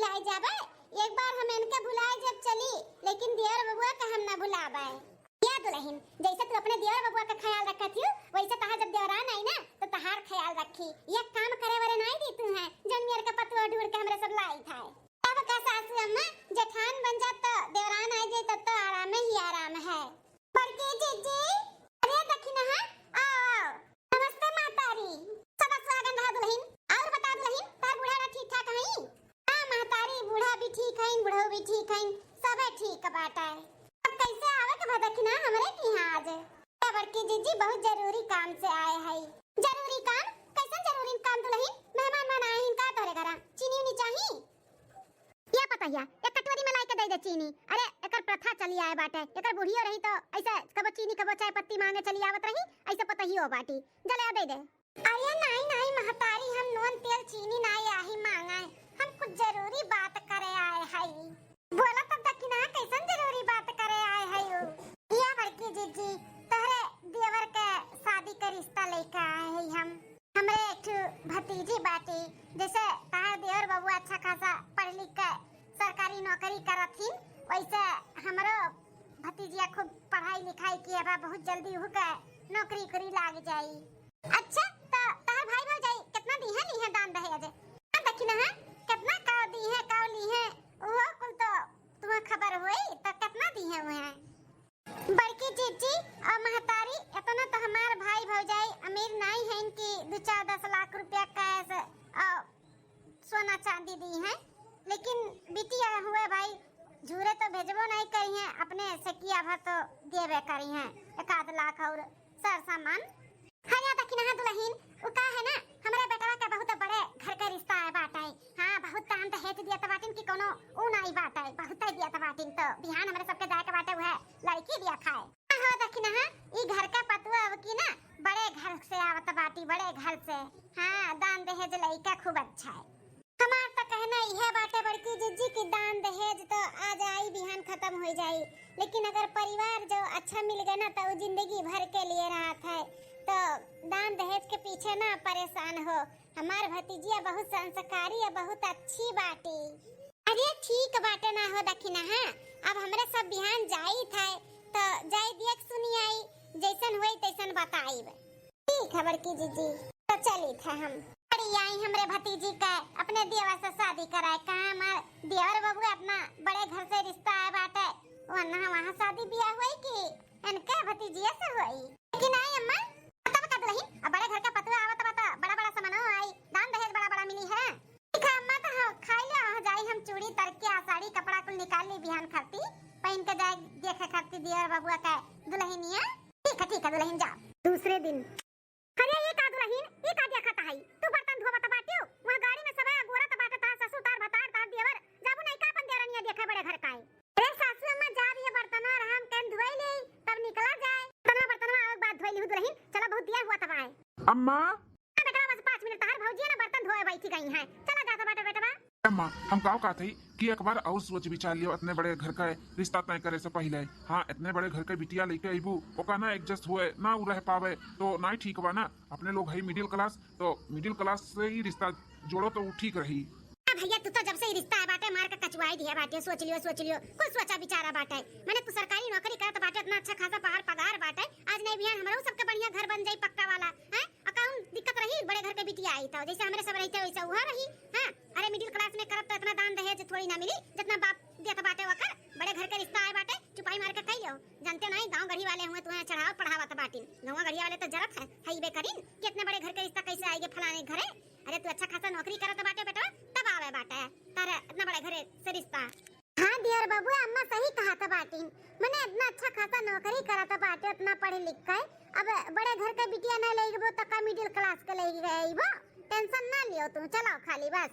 भुलाए जाबे। एक बार हम इनके भुलाए जब चली, लेकिन देवर बबुआ का हम ना भुलाबे। या दुल्हन, जैसे तू अपने देवर बबुआ का ख्याल रखत थी, वैसे तहार जब देवरान आई ना तो तहार ख्याल रखी। ये काम करे वाले नहीं दी तू है, जन मेरे का पतवा ढूंढ के हमरे सब लाई था। अब का सासू अम्मा जेठान बन जा तो देवरान आ जाए तब तो आराम ही आराम है। बड़के जीजी, अरे दखिना है, आओ। नमस्ते मातारी, सदा स्वागत है दुल्हन। और बता दुल्हन, तार बूढ़ा ना ठीक ठाक है? हां मातारी, बूढ़ा भी ठीक है, बूढ़ो भी ठीक है, सब ठीक बाटा है। अब कैसे आवे के दखिना हमरे की हां आज? बड़की जीजी बहुत जरूरी काम से आए हैं। जरूरी काम? कैसा जरूरी काम दुल्हन? मेहमान मन आए हैं का तोरे घरा? चीनी उनी चाहिए? या पतैया एक कटोरी में लाई के दे दे चीनी। अरे एकर प्रथा चली आए बाटे, एकर बुढ़ियो रही तो ऐसे कबो चीनी कबो चाय पत्ती मांगे चली आवत रही, ऐसे पतहियो बाटी जले दे दे। अरे नहीं नहीं महतारी, हम नून तेल चीनी नहीं आही मांगे, हम कुछ जरूरी बात करे आए हैं। बोला तो दखिना कैसन जरूरी बात करे आए हैं? या बड़की जीजी, तहरे देवर के शादी का रिश्ता लेके आए हैं हम। हमरे एक भतीजी बाटी, जैसे तार देवर बाबू अच्छा खासा पढ़ लिख के सरकारी नौकरी करथिन, वैसे हमरो भतीजिया खूब पढ़ाई लिखाई किए बा, बहुत जल्दी हो के नौकरी करी लाग जाई। अच्छा तो तार भाई भौजाई कितना दी है दान दहेज? हां दखिना है कितना का दी है का ली है, वो कुल तो तुम्हें खबर होई तो कितना दी है वो है। बड़की जीजी और महतारी, इतना तो हमार भाई भौजाई अमीर नहीं है कि 2-10 लाख रुपया कैश और सोना चांदी दी है, लेकिन बिटिया हुए भाई झूरे तो भेजबो नहीं करी हैं, अपने से किया भर तो देवे करी हैं 1-8 लाख और सर सामान। हया तकिना है दुल्हन, वो का है ना हमारे बेटवा के बहुत बड़े घर का रिश्ता है बाटा है। हां बहुत दान दहेज दिया त बाटिन की कोनो ऊ नहीं बाटा है, बहुत दिया त बाटिन तो बिहान हमरे सबके जाए के बाटे है लड़की दिया खाए। हां दखिना है ई घर का पतुआ अब की ना बड़े घर से आवत बाटी, बड़े घर से। हां दान दहेज लइका खूब अच्छा है। हमार तो कहना यह बाटे बड़की जीजी की दान दहेज तो आज आई बिहान खत्म हो जाई, लेकिन अगर परिवार जो अच्छा मिल गया ना तो वो जिंदगी भर के लिए रहा था। तो दान दहेज के पीछे ना परेशान हो। हमार भतीजिया बहुत संस्कारी है, बहुत अच्छी बाटी। अरे ठीक बाटे ना हो दखिना है, अब हमरे सब बिहान जाई था तो जाई देख सुनी आई, जैसन होई तैसन बताई। ठीक है बड़की जीजी, तो चली था हम बड़ी आई हमरे भतीजी का अपने देवर से शादी कराए। कहां हमार देवर बाबू अपना बड़े घर से रिश्ता है बाटे, वहां शादी ब्याह हुई कि इनके भतीजिया से हुई। लेकिन आई अम्मा पता बता दुल्हन, अब बड़े घर का पतवा आवत बता बड़ा बड़ा सामानो आई, दान दहेज बड़ा बड़ा मिली है। ठीक है अम्मा, तो खाई ले आ जाई, हम चूड़ी तरके साड़ी कपड़ा कुल निकाल ली बिहान खाती पहन के जाए देखे खाती देवर बाबूआ का दुल्हनिया। ठीक है दुल्हन जा। दूसरे दिन अरे ये का दुल्हन, ये का दिया खाता है? तू बर्तन धोबत बाटियो, वहां गाड़ी में सब गोरा बाटे तार ससुर तार भतार तार देवर जाबू नहीं का अपन देवरनिया देखे बड़े घर का है। अरे सासू अम्मा जा रही है बर्तन और हम कन धोई ले तब निकला जाए। बर्तन आग बाद धोई ली दुल्हन, चला बहुत दिया हुआ तब आए। अम्मा बेटा बस 5 मिनट तार भौजी ना बर्तन धोए बैठी गई है, चला जाता बाटे बेटवा। अम्मा हम गाँव का थी कि एक बार और सोच विचार लियो, इतने बड़े घर का रिश्ता तय करे से पहले। हाँ इतने बड़े घर के बिटिया लेके आईबू, ओका ना एडजस्ट हुए ना उ रह पावे तो ना ठीक बा ना। अपने लोग है मिडिल क्लास, तो मिडिल क्लास से ही रिश्ता जोड़ो तो ठीक रही। भैया तू तो जब से रिश्ता है बाटे मार के कचवाई दिया बाटे, सोच लियो कुछ सोचा विचारा बाटे। मैंने तू सरकारी नौकरी करत बाटे, इतना अच्छा खासा पगार बाटे, आज नहीं बिहान हमरो सबके बढ़िया घर बन जाई पक्का वाला हैं। अकाउंट दिक्कत रही बड़े घर के बिटिया आई तो जैसे हमरे सब रहते वैसे हुआ रही। हां अरे मिडिल क्लास में करत तो इतना दान दहेज थोड़ी ना मिली जितना बाप देता बाटे वकर। बड़े घर के रिश्ता है बाटे, चुपाई मार के कहियो, जानते नहीं गांव गढ़ी वाले हुए तुम्हें चढ़ाव पढ़ावत बाटी। गांव गढ़ी वाले तो जरत है हईबे करिन कि इतने बड़े घर के रिश्ता कैसे आएगे फलाने घरे। अरे तू अच्छा खासा नौकरी करत बाटे बेटा तब आवे बाटे तारे इतना बड़े घरे से रिश्ता। हां देवर बाबू अम्मा सही कहा था बाटी, मैंने इतना अच्छा खासा नौकरी करत बाटे, इतना पढ़े लिख के अब बड़े घर के बिटिया ना लेगबो त का मिडिल क्लास के लेगी गईबो। टेंशन ना लियो तुम, चलो खाली बस।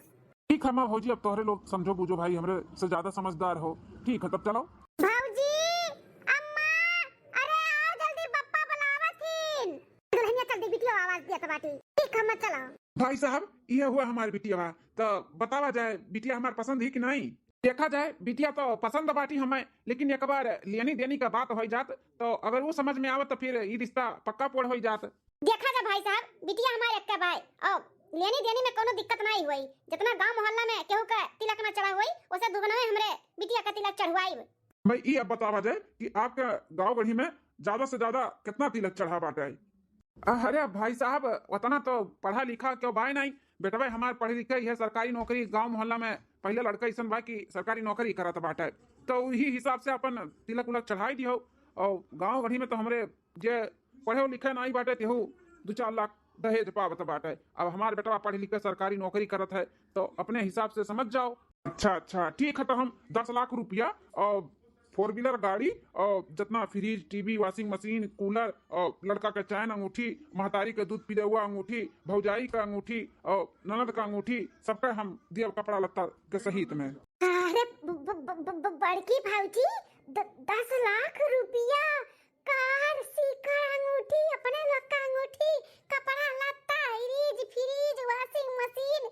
ठीक है माँ भौजी, अब तोहरे लोग समझो बूझो भाई, हमरे से ज्यादा समझदार हो। ठीक है तब चलो। भौजी अम्मा अरे आओ जल्दी पप्पा बुलावथिन। दुल्हनिया जल्दी बिटिया आवाज दिया त बाटी। ठीक है मत चलो। भाई साहब ये हुआ हमारी बिटिया, तो बतावा जाए बिटिया हमारे पसंद ही कि नहीं। देखा जाए बिटिया तो पसंद बाटी हमें, लेकिन एक बार लेनी देनी का बात हो जात तो अगर वो समझ में आवत तो फिर ये रिश्ता पक्का पोड़ हो जात। देखा जा भाई साहब बिटिया हमारे एक भाई ओ लेनी देनी में कोनो दिक्कत नहीं हुई। जितना गांव मोहल्ला में केहू का तिलक न चढ़ा हुई उसे दुगना में हमरे बिटिया का तिलक चढ़वाई। भाई ये अब बतावा जाए कि आपके गांव गढ़ी में ज्यादा से ज्यादा कितना तिलक चढ़ा बाटे? अरे भाई साहब उतना तो पढ़ा लिखा क्यों भाई नहीं बेटा भाई हमारे पढ़े लिखे है सरकारी नौकरी गांव मोहल्ला में पहले लड़का ऐसा बा कि सरकारी नौकरी करत बाटे तो वही हिसाब से अपन तिलक उलक चढ़ाई दियो। और गांव गढ़ी में तो हमरे जे पढ़े लिखे नहीं बाटे तेहू 2-4 लाख दहेज पावत बाटे। अब हमारे बेटा पढ़े लिखे सरकारी नौकरी करत है तो अपने हिसाब से समझ जाओ। अच्छा ठीक है तो हम 10 लाख रुपया और 4 व्हीलर गाड़ी और जितना fridge TV washing machine cooler और लड़का का चैन अंगूठी महतारी का दूध पीले हुआ अंगूठी भौजाई का अंगूठी और ननद का अंगूठी सबका हम दिया कपड़ा लत्ता के सहित में। अरे बड़की भाऊजी 10 लाख रुपया कार सीकर अंगूठी अपने लोग का अंगूठी कपड़ा लत्ता फ्रिज वॉशिंग मशीन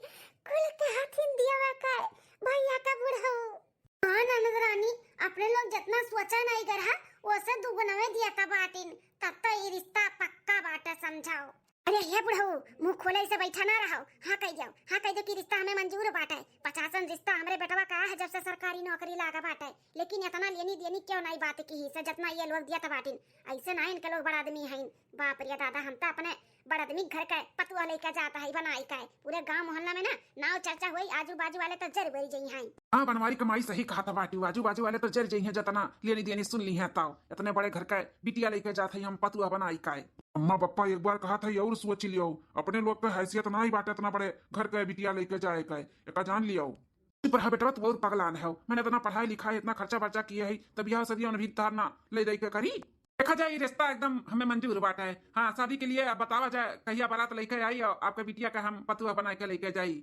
कुल के हाथिन दिया का भैया का बुढ़ऊ। हाँ ननद रानी अपने लोग जितना सोचा नहीं करा वैसे दुगना में दिया का बाटिन तब तो ये रिश्ता पक्का बाटा समझाओ। अरे ये बुढ़ऊ मुंह खोले से बैठा ना रहो। हाँ कह दो कि रिश्ता हमें मंजूर बाटा है। 50 रिश्ता हमरे बेटवा का है जब से सरकारी नौकरी लागा बाटा है। लेकिन इतना लेनी देनी क्यों नहीं बात की ही से जितना ये लोग दिया था बाटिन ऐसे ना इनके लोग बड़ा आदमी हैं। बाप रे दादा हम तो अपने बड़ा आदमी घर का पतुआ लेकर जाता है बनाई का है पूरे गांव मोहल्ला में ना नाव चर्चा हुई आजू बाजू वाले तो जर बरी जई हैं। हाँ बनवारी कमाई सही कहा था बाटी आजू बाजू वाले तो जर जई हैं जितना लेनी देनी सुन ली है ताओ इतने बड़े घर का बिटिया लेकर जाते हम पतुआ बनाई का है। अम्मा पप्पा एक बार कहा था और सोच लियो अपने लोग का हैसियत ना ही बाटे इतना बड़े घर का बिटिया लेकर जाए का एक जान लियो। पर बेटा तो बहुत पगलान है मैंने इतना पढ़ाई लिखाई इतना खर्चा बर्चा किया है तब यह सदियों ने भी तारना ले दे के करी। देखा जाए ये रिश्ता एकदम हमें मंजूर बाटा है। हाँ शादी के लिए अब बतावा जाए कहिया बारात लेकर आई और आपका बिटिया का हम पतुआ बना के लेके जाई।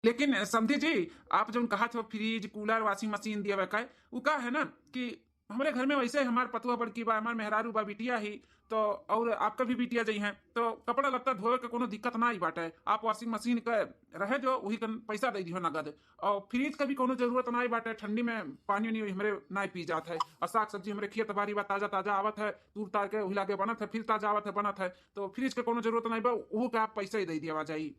लेकिन समझी जी आप जो कहा थे फ्रिज कूलर वॉशिंग मशीन दिया का वो का है ना कि हमारे घर में वैसे हमारे पतुआ बड़की बा हमारे मेहरारू बा बिटिया ही तो और आपका भी बिटिया जई हैं तो कपड़ा लत्ता धोए के कोनो दिक्कत ना ही बाटे। आप वॉशिंग मशीन के रहे जो वही पैसा दे दियो नगद और फ्रिज का भी कोनो जरूरत ना ही बाटे। ठंडी में पानी नहीं हमारे ना पी जाता है और साग सब्जी हमारे खेत बाड़ी बा ताजा ताजा आवत है तूर तार के हिला के बनत है फिर ताजा आवत है बनत है तो फ्रिज के कोनो जरूरत नहीं बा वो का आप पैसा ही दे दिया जाई।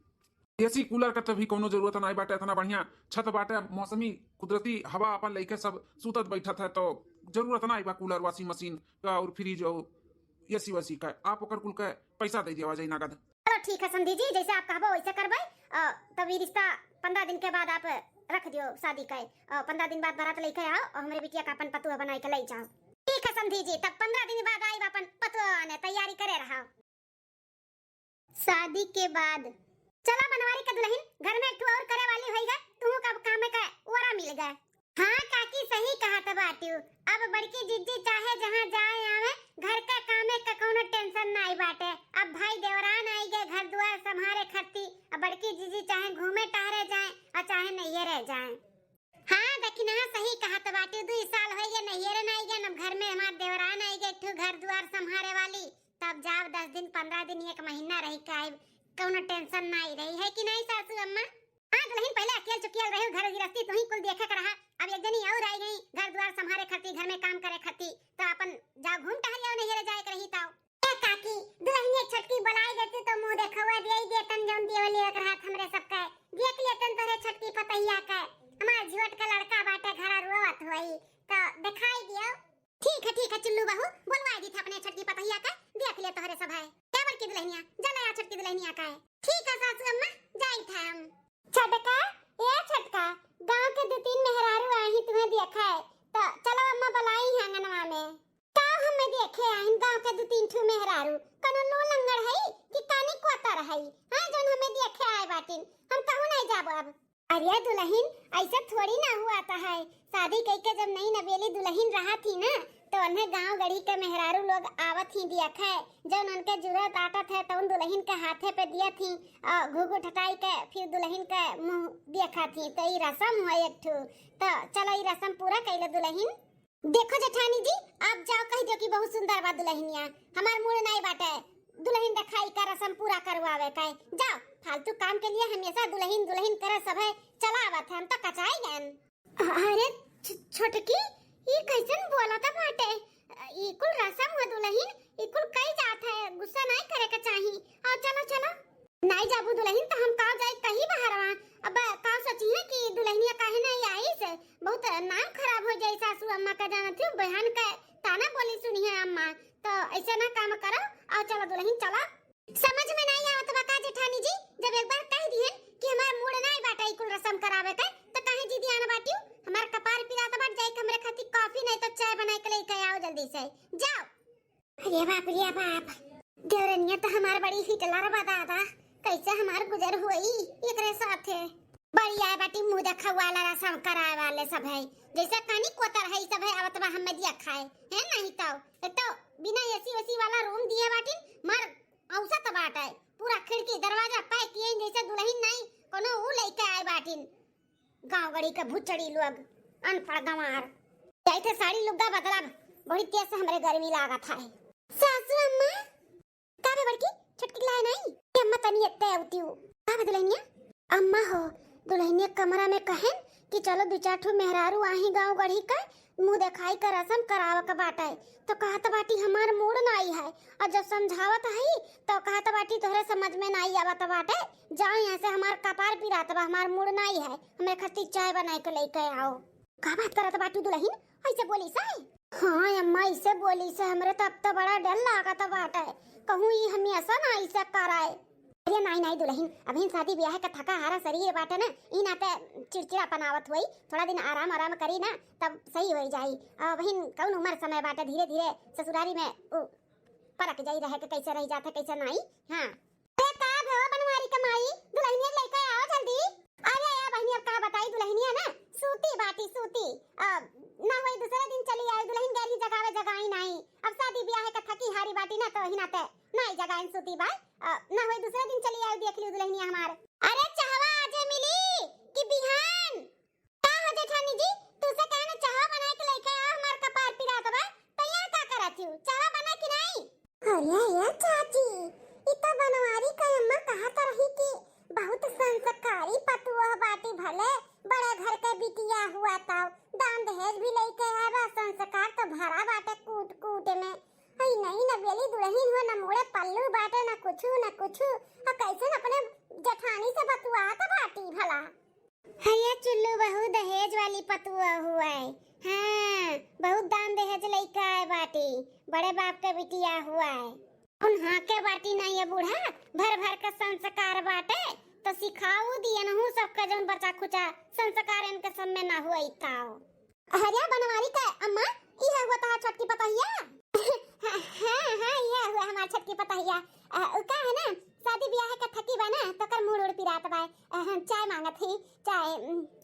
एसी कूलर का तो भी कोनो जरूरत नहीं बाटे इतना बढ़िया छत बाटे मौसमी कुदरती हवा अपन लेके सब सुतत बैठत है तो जरूरत नहीं बा कूलर वॉशिंग मशीन का और फ्रिज और एसी वसी का आप ओकर कुल का पैसा दे दिया जाई नगद। चलो ठीक है समझी जी जैसे आप कहबो वैसे करबै तब ये रिश्ता 15 दिन के बाद आप रख दियो शादी का 15 दिन बाद बारात लेके आओ और हमारे बिटिया का अपन पतुआ बनाई के ले जाओ। ठीक है समझी जी तब 15 दिन बाद आई अपन पतुआ ने तैयारी करे रहा। शादी के बाद चला बनवारी का दुल्हन घर में एक और करे वाली होई गए तू कब काम में का ओरा मिल गए। हाँ काकी सही कहा था बाटू अब बड़की जिज्जी चाहे जहाँ जाए आवे घर का काम का कोनो टेंशन नहीं बाटे। अब भाई देवरान आई गए घर द्वार संभारे खत्ती अब बड़की जिज्जी चाहे घूमे टहरे जाए और चाहे नहीं रह जाए। हाँ दक्षिणा सही कहा था बाटू 2 साल हो गए नहीं रह नहीं गए अब घर में हमारे देवरान आई गए ठू घर द्वार संभारे वाली तब जाओ 10 दिन 15 दिन 1 महीना रही का कोनो टेंशन नहीं रही है कि नहीं सासू अम्मा। हाँ दुल्हन पहले अकेले चुकियल रहे घर गृहस्थी तू ही कुल देखे कर रहा अब एक जनी और आई गई घर द्वार संभारे खती घर में काम करे खती तो अपन जाओ घूम टहल जाओ नहीं रह जाए कर रही ताओ। ए काकी दुल्हन एक छटकी बुलाई देती तो मुंह देखवा दे देतन जौन देवली एक रात हमरे सब का देख लेतन तोरे छटकी पतैया का हमार झोट का लड़का बाटे घर रोवत होई तो दिखाई दियो। ठीक है चुल्लू बहू बुलवाई दी थे अपने छटकी पतैया का देख ले तोहरे सब है क्या बड़की दुल्हनिया जलाया छटकी दुल्हनिया का है। ठीक है सासू अम्मा जाई था हम छटका ए छटका गांव के 2-3 मेहरारू आई तुम्हें देखा है तो चलो अम्मा बुलाई आंगनवा में का हमें देखे आई गांव के 2-3 ठू मेहरारू कनो लो लंगड़ है कि कानी कोतर है। हां जोन हमें देखे आए बाटिन हम कहू नहीं जाबो अब। अरे दुल्हन ऐसा थोड़ी ना हुआ था है शादी कई के जब नई नवेली दुल्हन रहा थी ना तो उन्हें गांव गड़ी के मेहरारू लोग आवत ही दिया थे जब उनके जरूरत आता थे तो उन दुल्हन के हाथे पे दिया थी घुघु ठटाई के फिर दुल्हन के मुंह देखा थी तो ये रस्म हुआ एक ठू तो चलो ये रस्म पूरा कर लो दुल्हन। देखो जेठानी जी आप जाओ कह दो कि बहुत सुंदर बा दुल्हनिया हमार मूड नहीं बाटे दुल्हन दिखाई का रस्म पूरा करवावे का जाओ फालतू काम के लिए हमेशा दुल्हन करे सब है चलावत हम तो कचाई गन। अरे छोटकी ये कैसन बोला था बाटे ई कुल रस्म हुआ दुल्हन ई कुल कई जात है गुस्सा नहीं करे के चाहिए और चलो चलो नहीं जाबू दुल्हन तो हम का जाए कहीं बाहर वहां। अब का सोची है कि दुल्हनिया काहे नहीं आई से बहुत नाम खराब हो जाए सासू अम्मा का जाना थी बहन का ताना बोली सुनी है अम्मा। तो ऐसा ना काम करो और चलो दुल्हन चलो। समझ में नहीं आवत बा का जेठानी जी जब एक बार कह दिए कि हमार मूड नहीं बाटा कुल रस्म करावे के तो काहे जी ध्यान बाटियो हमार कपार पिरात बाट जाए हमरे खातिर कॉफी नहीं तो चाय बना के लेके आओ जल्दी से जाओ। अरे बाप रे बाप देवरनिया तो हमार बड़ी हिटलर बा दादा कैसे हमार गुजर हुई एकरे साथे। बढ़िया बाटी मुंह देखा वाला रसम कराए वाले सब है जैसे कानी कोतर है सब है आवत बा हमें दिया खाए है नहीं तो बिना एसी वसी वाला रूम दिए बाटी मर औसत बाट है पूरा खिड़की दरवाजा पैक किए जैसे दुल्हन नहीं कोनो ऊ लेके आए बाटिन गांव गड़ी के भुचड़ी लोग अनपढ़ गंवार जाइते साड़ी लुग्गा बदला बड़ी तेज से हमरे गर्मी लागत है। सासू अम्मा का बे बड़की छटकी लाए नहीं अम्मा तनी एते आवतीऊ का बे दुल्हनिया अम्मा हो दुल्हनिया कमरा में कहन कि चलो दो चार ठो मेहरारू आही गांव गढ़ी का मुंह दिखाई का रसम कराव का बाटा तो कहत बाटी हमार मूड नहीं है और जब समझावत है तो कहत बाटी तोहरे समझ में नहीं आवत बाटे जाओ यहाँ से हमार कपार पिरात बा हमार मूड नहीं है हमें खातिर चाय बना के लेके आओ। का बात करत बाटी दुल्हन ऐसे बोली से? हाँ अम्मा ऐसे बोली से हमरे तब तो बड़ा डर लागत बाटे कहूँ ये हमेशा ना ऐसे कराए। अरे नहीं दुल्हन अभी शादी ब्याह का थका हारा शरीर बाटे ना ई नाते चिड़चिड़ा पनावत हुई थोड़ा दिन आराम आराम करी ना तब सही हो जाई। बहन कौन उम्र समय बाटे धीरे धीरे ससुरारी में परक जाई रहे के कैसे रह जाते कैसे नहीं। हाँ अरे का भो बनवारी कमाई दुल्हनिया लेके आओ जल्दी। अरे यार बहनी अब का बताई दुल्हनिया ना सूती बाटी सूती ना होई दूसरे दिन चली आई दुल्हन गैरी जगावे जगाई नहीं अब शादी ब्याह का थकी हारी बाटी ना तो ही नाते नहीं जगाइन सूती बाई ना होई दूसरे दिन चली आई देख ली दुल्हनिया हमार। अरे चाहवा आजे मिली कि बिहान का हो जेठानी जी तू से कहना चाहवा बना के लेके आ हमार कपार पिरात बा तो यहाँ का करत हूं चाहवा बना कि नहीं? अरे ये चाची ई तो बनवारी का अम्मा कहत रही कि बहुत संस्कारी पतुआ बाटी भले बड़े घर के बिटिया हुआ था दान दहेज भी लेके आवा संस्कार तो भरा बाटे कूट कूट में हई नहीं न बेली दुल्हन हो न मोड़े पल्लू बाटे न कुछु आ कैसे अपने जेठानी से बतुआ तो बाटी भला हरिया चुल्लू बहु दहेज वाली पतुआ हुआ है। हाँ बहुत दान दहेज लेके आए बाटी बड़े बाप के बिटिया हुआ है उन्हा के बाटी नहीं है बूढ़ा भर भर का संस्कार बाटे तो सिखाऊ दिए न हूं सबका जौन बच्चा खुचा संस्कार इनके सब में ना हुआ इताओ। हरिया बनवारी का अम्मा ई है हुआ ता छटकी पतहिया हाँ ये हुआ हमार छटकी पतहिया का है ना शादी ब्याह का थकी बा ना तो कर मूड उड़ पिरात बा चाय मांगत थी चाय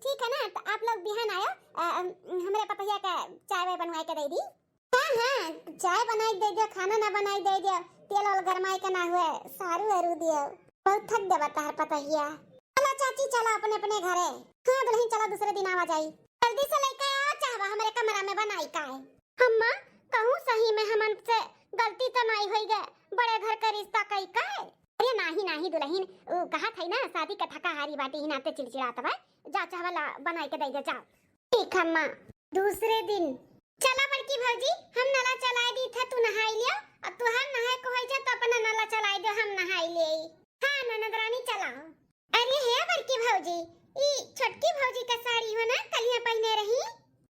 ठीक है ना तो आप लोग बिहान आयो हमरे पतहिया का चाय वे बनवाई के दे दी। हाँ चाय बनाई दे दियो खाना ना बनाई दे दियो तेल और गरमाई के ना हुए सारू अरू दियो बहुत थक देवा तार पतहिया। चलो चाची चलो अपने अपने घरे। हाँ दुल्हन चलो दूसरे दिन आवा जाई जल्दी से लेके आओ चाहवा हमारे कमरा में बनाई का है। अम्मा कहूँ सही में हमन से गलती तो नहीं हुई गए बड़े घर का रिश्ता कई का है। अरे नहीं दुल्हन कहा था ना शादी का थका हारी बाटी ही नाते चिड़चिड़ाता बा जा चावला बनाई के दे दे जाओ। ठीक अम्मा। दूसरे दिन चला बड़की भौजी हम नला चलाए दी थे तू नहाई लियो और तू हर नहाए को होई जा तो अपना नला चलाए दो हम नहाई ले। हाँ ननद रानी चलाओ। अरे है बड़की भौजी ई छोटकी भौजी का साड़ी हो ना कलिया पहने रही।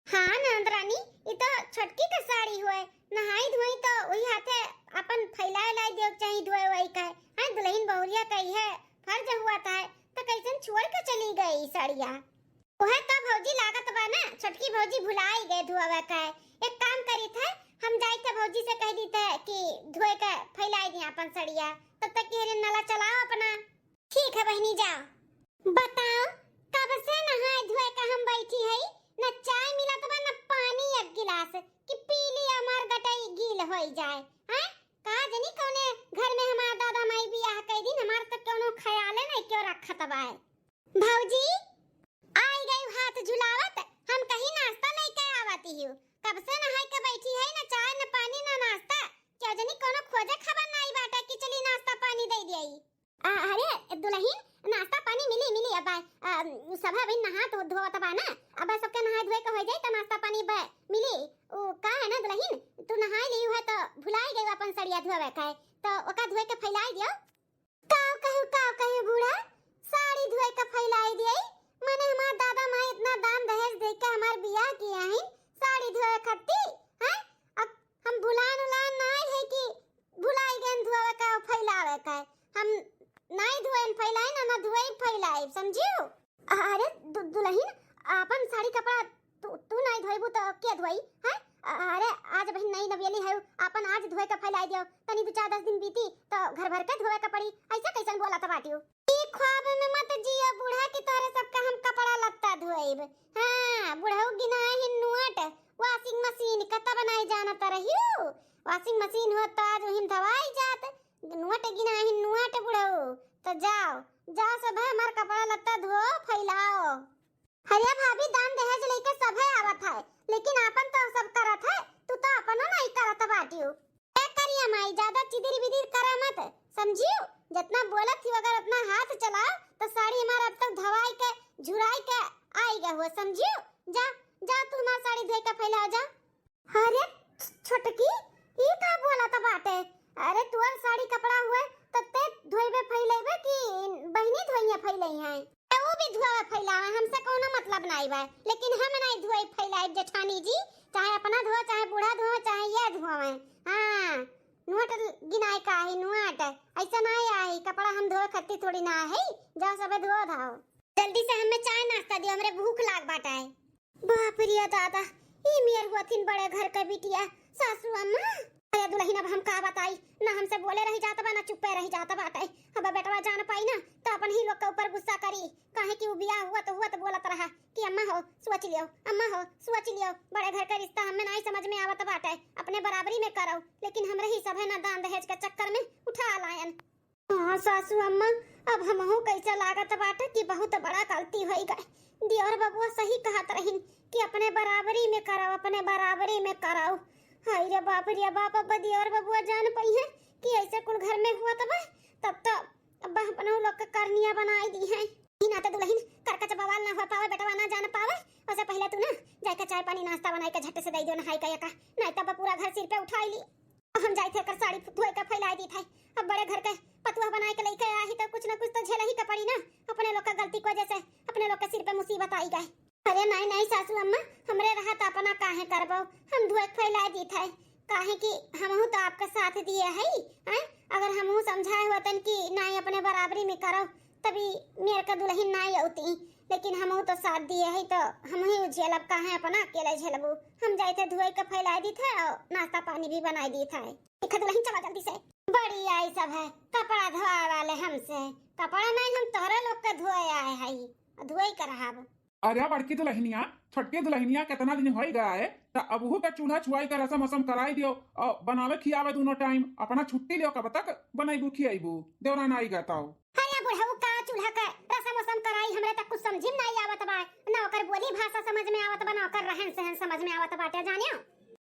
हाँ ननद रानी ये तो छोटकी का साड़ी हुए नहाई धोई तो वही हाथे अपन फैलाए लाई देव चाहिए धोए वही का। हाँ दुल्हन बहुरिया कही है फर्ज हुआ था तो कैसन छोड़ के चली गई साड़िया वह तो भौजी लागत बा ना छोटकी भौजी भुलाई गए धोवे का। एक काम करी था हम जाई थे भौजी से कह दी थे कि धोए के फैलाई दी अपन साड़िया तब तक के नला चलाओ अपना। ठीक है बहनी जाओ। बताओ कब से नहाए धोए का हम बैठी है न चाय मिला तो न पानी एक गिलास कि पी ली हमार गटाई गील होई जाए। हैं का जनी कौने घर में हमार दादा माई बियाह कई दिन हमार तक कोनो ख्याल नहीं क्यों रखत बा। भौजी आई गई हाथ झुलावत हम कहीं नाश्ता लेके आवती हूँ कब से नहाई के बैठी है न चाय न पानी न नाश्ता क्या जनी कोनो खोजे खबर नहीं बाटा कि चली नाश्ता पानी दे दियई। अरे दुल्हन नाश्ता पानी मिली अब सब अभी नहा तो धोवत बा ना अब सबके नहा धोए के हो जाए तो नाश्ता पानी मिली ओ का है ना दुल्हन तू नहाई ली है तो भुलाई गई अपन सड़िया धोवे का तो ओका धोए के फैलाई दियो। का का कहे बूढ़ा साड़ी धोए का फैलाई दिए माने हमार दादा माँ इतना दान दहेज दे के हमार बियाह किया है साड़ी धोए खत्ती हैं अब हम बुलान उलान नहीं है कि भुलाई गन धोए का फैलावे का हम नहीं धोएन फैलाई ना धोए फैलाई समझियो। अरे दुल्हन अपन साड़ी कपड़ा तू नहीं धोइबू तो के धोई हैं। अरे आज बहन नहीं नवेली है अपन आज धोए का फैलाई दियो तनी 2-4-10 दिन बीती तो घर भर के धोए का पड़ी ऐसा कैसन बोला था बाटियो। ई ख्वाब में मत जियो बूढ़ा की तरह सबका हम कपड़ा लत्ता धोइब। हां बूढ़ऊ गिनाए ही नुआट वॉशिंग मशीन कता बनाई जाना तरहियो वॉशिंग मशीन हो तो आज हिम धवाई जात नुआट गिनाए ही नुआट बूढ़ऊ तो जाओ सब है हमार कपड़ा लत्ता धो फैलाओ। हरिया भाभी दान दहेज लेके सब है आवत है लेकिन अपन तो सब करत है तू तो अपन नहीं करत बाटियो। ए करिया माई ज्यादा चिदिर बिदिर करा मत समझियो जितना बोलत थी अगर अपना हाथ चलाओ तो साड़ी हमारा अब तक धवाई के झुराई के आएगा हुआ समझियो। जा तू हमार साड़ी धोए के फैला जा। अरे छोटकी ई का बोला था बाटे अरे तुअर साड़ी कपड़ा हुए तते धोइबे फैलेबे कि बहनी धोइया फैलई है वो भी धोए फैलावे हमसे कोनो मतलब नहीं बा लेकिन हम नहीं धोए फैलाए जेठानी जी चाहे अपना धो चाहे बूढ़ा धो चाहे ये धोवे। हां नुआट गिनाई का है नुआट ऐसा नहीं आई कपड़ा हम धोए खत्ती थोड़ी ना है जाओ सबे धो धाओ जल्दी से हमें चाय नाश्ता दियो हमरे भूख लाग बाटा है। बाप रे दादा ई मेर हुआथिन बड़े घर का बिटिया सासू अम्मा अरे दुल्हन अब हम का बताई ना हमसे बोले रही जाता बा ना चुप्पे रही जाता बाटे अब बेटवा जान पाई ना तो अपन ही लोग के ऊपर गुस्सा करी काहे कि उ बियाह हुआ तो बोलत रहा कि अम्मा हो सोच लियो बड़े घर का रिश्ता हमें नहीं समझ में आवत बाटे अपने बराबरी में करो लेकिन हमरे ही सब है ना दान दहेज के चक्कर में उठा लायन। हां सासू अम्मा अब हमहु कैसे लागत बाटे कि बहुत बड़ा गलती होई गई दियोर बबुआ सही कहत रहिन कि अपने बराबरी में करो। हाय रे बाप अब दियोर बबुआ जान पई है कि ऐसे कुल घर में हुआ तब तो अब अपनों लोग का करनिया बनाई दी है ई ना तो दुल्हन करकच बवाल ना हो पावे बेटवा ना जान पावे उससे पहले तू ना जाके चाय पानी नाश्ता बनाई के झट से दे दो नहाई का यका नहीं तब पूरा घर सिर पे उठाई ली हम जाई थे कर साड़ी धोए के फैलाई दी थे अब बड़े घर के पतुआ बनाए के लेके आई तो कुछ ना कुछ तो झेल ही का पड़ी ना अपने लोग का गलती की वजह से अपने लोग के सिर पे मुसीबत आई गई। अरे नहीं सासू अम्मा हमरे रहत अपना काहे करबो हम धोए फैला दी थे काहे कि हमहु तो आपका साथ दिए है हैं अगर हमहु समझाए होतन कि नहीं अपने बराबरी में करो तभी मेरे का दुल्हन नहीं होती लेकिन हमहु तो साथ दिए है तो हम ही झेलब काहे अपना अकेले झेलबू हम जाए थे धोए के फैला दी थे और नाश्ता पानी भी बनाई दी थे एक दुल्हन चला जल्दी से बड़ी आई सब है कपड़ा धोए वाले हमसे कपड़ा नहीं हम तोहरे लोग के धोए आए है धोए कर रहाब। अरे बड़की दुल्हनिया छोटकी दुल्हनिया कितना दिन हो गया है तो अबहू का चूल्हा छुआई का रसम वसम कराई दियो और बनावे खियावे दोनों टाइम अपना छुट्टी लियो कब तक बनाईबू खियाईबू देवरा नहीं गताओ। हाया बुढ़ऊ का चूल्हा का रसम वसम कराई हमरे तक कुछ समझ में नहीं आवत बा ना ओकर बोली भाषा समझ में आवत बा ना ओकर रहन सहन समझ में आवत बाटे जानियो।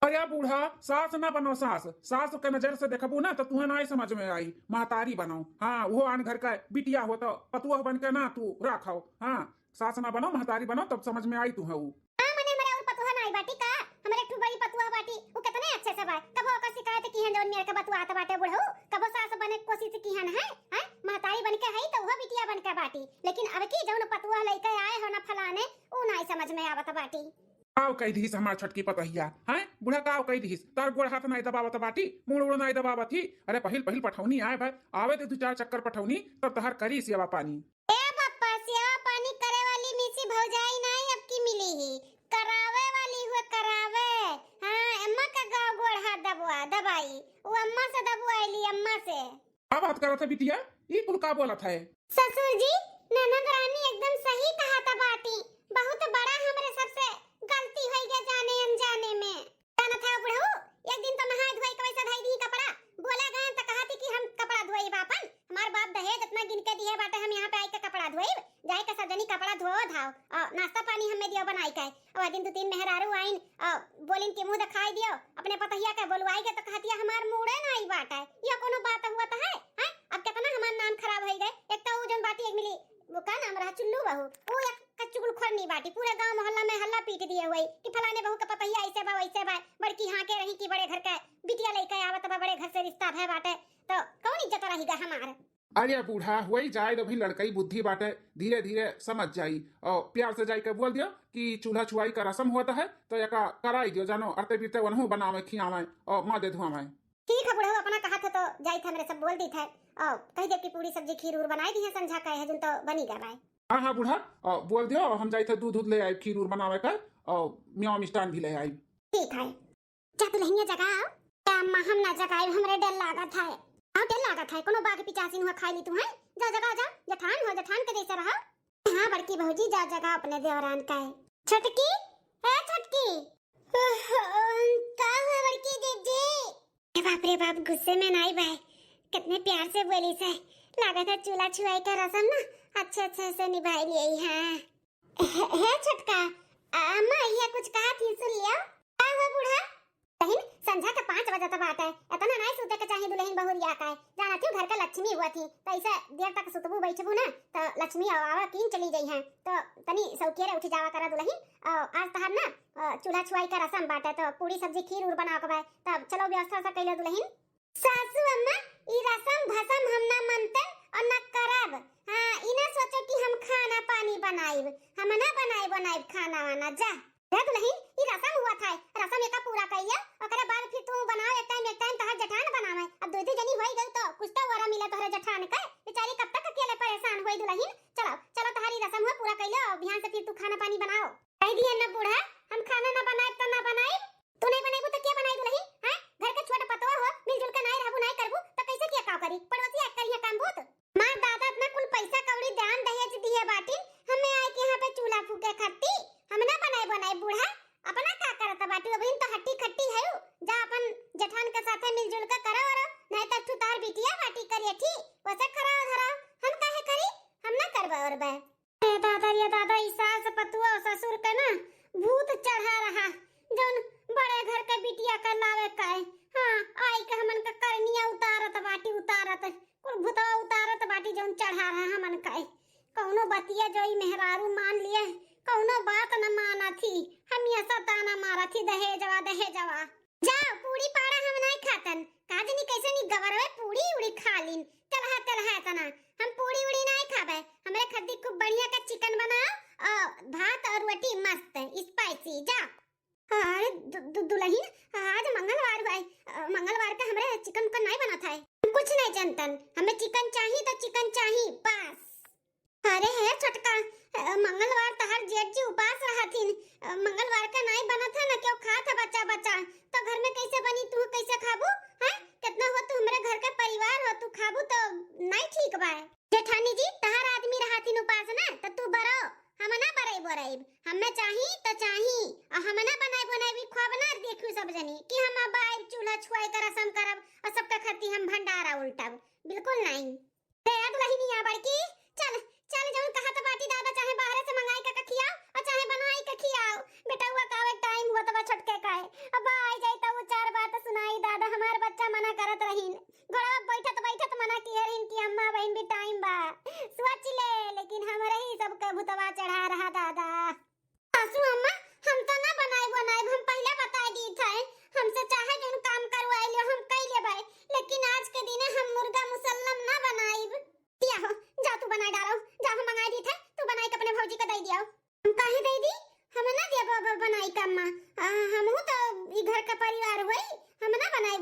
अरे बूढ़ा सास ना बनो सास के नजर से देखबू ना तो तुम्हें नहीं समझ में आई महतारी बनो। हाँ वो आन घर का बिटिया हो तो पतुआ बन के ना तू रखो। हाँ सास ना बनो महतारी बनो तब समझ में आई तू है वो। हां मने हमरा और पतुआ नहीं बाटी का हमरे एक बड़ी पतुआ बाटी वो कितने अच्छे से बा कबो ओकर शिकायत की हन जौन मेरे के बतुआ आत बाटे बुढ़ऊ कबो सास बने कोशिश की हन है हैं महतारी बन के है तो वो बिटिया बन के बाटी लेकिन अब की जौन पतुआ लेके आए हो ना फलाने वो नहीं समझ में आवत बाटी। आओ कह दीस हमार छटकी पतहिया हैं बुढ़ा का कह दीस तार गोड़ हाथ नहीं दबावत बाटी मुड़ उड़ नहीं दबावत ही। अरे पहिल पठौनी आए भाई आवे तो 2-4 चक्कर पठौनी तब तहर करी सेवा पानी। ए पप्पा सेवा पानी करे वाली मिसी भौजाई नहीं अब की मिली ही करावे वाली हुए करावे। हां अम्मा का गाव गोड़ हाथ दबाई वो अम्मा से दबवाईली अम्मा से। क्या बात करत है बिटिया ई कुल का बोलत है। ससुर जी ननद रानी एकदम सही कहा था बाटी बहुत बड़ा हमरे सबसे गलती हो गया जाने अनजाने में जाना था बुढ़ऊ एक दिन तो नहाए धोए के वैसा धाई दी कपड़ा बोले गए तो कहा थी कि हम कपड़ा धोई बापन हमार बाप दहेज इतना गिन के दिए बाटे हम यहाँ पे आई के कपड़ा धोई जाए के सजनी कपड़ा धो धाओ और नाश्ता पानी हमें दियो बनाई के और दिन 2-3 मेहरारू आइन बोलिन के मुंह दिखाई दियो अपने पतहिया के बोलवाई के तो कहतिया हमार मुड़े ना आई बाटे ये कोनो बात हुआ तो है हैं अब कितना हमार नाम खराब हो गए एक तो वो जन बाटी एक मिली वो का नाम रहा चुल्लू बहू वो एक कच्चुगुल खरनी बाटी पूरे गांव मोहल्ला में हल्ला पीट दिए हुए कि फलाने बहू का पतहिया ऐसे बा वैसे बा बड़की हां के रही कि बड़े घर का बिटिया लेके आवत बा बड़े घर से रिश्ता है बाटे तो कौन इज्जत रहीगा हमार। अरे बूढ़ा वही जाए तो भी लड़कई बुद्धि बाटे, धीरे धीरे समझ जाई और प्यार से जाई के बोल दियो कि चूल्हा छुआई का रस्म होता है तो यका कराई दियो, जानो अरते पीते वनहु बनावे खियावे और माँ दे धुआवे। ठीक है बुढ़ऊ, अपना कहा था तो जाई था, मेरे सब बोल दी था और कही दे कि पूरी सब्जी खीर उर बनाई दी है, संझा का है जुन तो बनी गए। हाँ हाँ बूढ़ा बोल दियो, हम जाई थे दूध दूध ले आए खीर उर बनावे का और मियाँ मिष्टान भी ले आई। ठीक है, जा तू लहिनिया जगह अम्मा, हम ना जगाई, हमरे डर लागत है। आओ डर लागत है, कोनो बाग पिचासी हुआ खाई ली तू है, जा जगह जा, जठान हो जठान के जैसा रहा। हाँ बड़की भौजी जा जगह अपने देवरान का है। छटकी है छटकी, का है बड़की दीदी? बाप रे बाप, गुस्से में नहीं भाई, कितने प्यार से बोली से, लागत है चूल्हा छुआई का रस्म ना अच्छे से निभाई ली है छटका। अम्मा ये कुछ कहा थी, सुन लिया? का है बूढ़ा? बहन संझा का 5 बजे तक बात है, इतना नहीं सोते के चाहिए दुल्हन बहुरिया का है, जाना क्यों घर का लक्ष्मी हुआ थी तो ऐसे देर तक सुतबू बैठबू ना तो लक्ष्मी आवा कीन चली गई है, तो तनी सौकेरे उठ जावा करा दुल्हन। आज तहर ना चूल्हा छुआई का रस्म बाटे, तो पूरी सब्जी खीर उर बनाओ के भाई, तब चलो व्यवस्था से कैले दुल्हन। सासू अम्मा ई रस्म भसम हम ना मनते और ना करब। हां ई ना सोचो कि हम खाना पानी बनाइब, हम ना बनाइब खाना वाना। जा दुल्हन ई रस्म हुआ था, रस्म एका पूरा कइया, ओकरे बाद फिर तू बनाओ एक टाइम तहर जठान बनावे। अब दो जनी होई गई तो कुछ तो वरा मिले तोहरे जठान के, बेचारी कब तक अकेले परेशान होई दुल्हन। चलो चलो तहरी रस्म हुआ पूरा कइले और बिहान से फिर तू खाना पानी बनाओ। कह दिए ना बूढ़ा, हम खाना ना बनाए तो ना बनाए, तू नहीं बनाएबू तो क्या बनाई दुल्हन? हैं घर के छोटा पतवा हो, मिलजुल के नहीं रहबू नहीं करबू तो कैसे क्या काम करी? पड़ोसी एक करिए काम भूत मां दादा अपना कुल पैसा कौड़ी दान दहेज दिए बाटी, हमें आए के यहाँ पे चूल्हा फूके खट्टी, हम ना बनाए बूढ़ा। अपना का करत बाटी अबहिन तो हट्टी खट्टी है, जा अपन जठान के साथे मिलजुल के करो और नहीं तो तू तार बिटिया बाटी करिए ठीक वैसे खराव धरा, हम काहे करी? हम ना करबा और बे। ये दादा ई सास पतुआ और ससुर के ना भूत चढ़ा रहा, जौन बड़े घर के बिटिया का लावे का है। हां आई के हमन का करनिया उतारत बाटी, उतारत कुल भूतवा उतारत बाटी, जौन चढ़ा रहा हमन का कौनो बतिया जो ई मेहरारू मान लिए, कौनो बात न माना थी, हम ये सताना मारा थी दहेजवा। जाओ पूरी पाड़ा हम नहीं खातन, काजनी कैसे नी गवरवे पूरी उड़ी खा लीन, चलहा तना हम पूरी उड़ी नहीं खाबे, हमरे खद्दी खूब बढ़िया का चिकन बनाओ और भात और रोटी मस्त स्पाइसी। जा अरे दुल्हन आज मंगलवार है, मंगलवार का हमरे चिकन का नहीं बना था, कुछ नहीं जानतन, हमें चिकन चाहिए तो चिकन चाहिए बस। अरे है छटका, मंगलवार तहर जेठ जी उपास रहथिन, मंगलवार का नहीं बना था ना, क्यों खा था बच्चा तो घर में कैसे बनी, तू कैसे खाबू? हैं कितना हो तू हमरे घर का परिवार हो, तू खाबू तो नहीं ठीक बा। जेठानी जी तहर आदमी रहथिन उपास ना, तो तू बरो, हम ना बराइब हमें चाहिए तो चाहिए, और हम ना बनाई ख्वाब ना देखू सब जनी कि हम अब आइब चूल्हा छुआई का रस्म करब और सबका खाती हम भंडारा उल्टाब, बिल्कुल नहीं। ते दुल्हनिया बड़की चल चल जाऊं कहा तो बाटी दादा, चाहे बाहर से मंगाई का खियाओ और चाहे बनाई का खियाओ, बेटा हुआ कावे टाइम हुआ तब छटके का है, अब आई जाई तो वो 4 बात सुनाई दादा, हमार बच्चा मना करत रहीन, घोड़ा बैठत मना की हरीन कि अम्मा बहन भी टाइम बा सोच ले, लेकिन हमरे ही सब का भूतवा चढ़ा रहा दादा। सासू अम्मा हम तो ना बनाई हम पहले बता दी थे, हमसे चाहे जोन काम करवाई लियो हम कई लेबै, लेकिन आज के दिन हम मुर्गा मुसल्लम ना बनाईब। दिया हो जा तू बनाई डालो, जा हम मंगाई दी थे, तू बनाई के अपने भौजी को दे दियो। हम काहे दे दी? हम ना दे बाबा बनाई का अम्मा, हम तो ई घर का परिवार होई, हम ना बनाई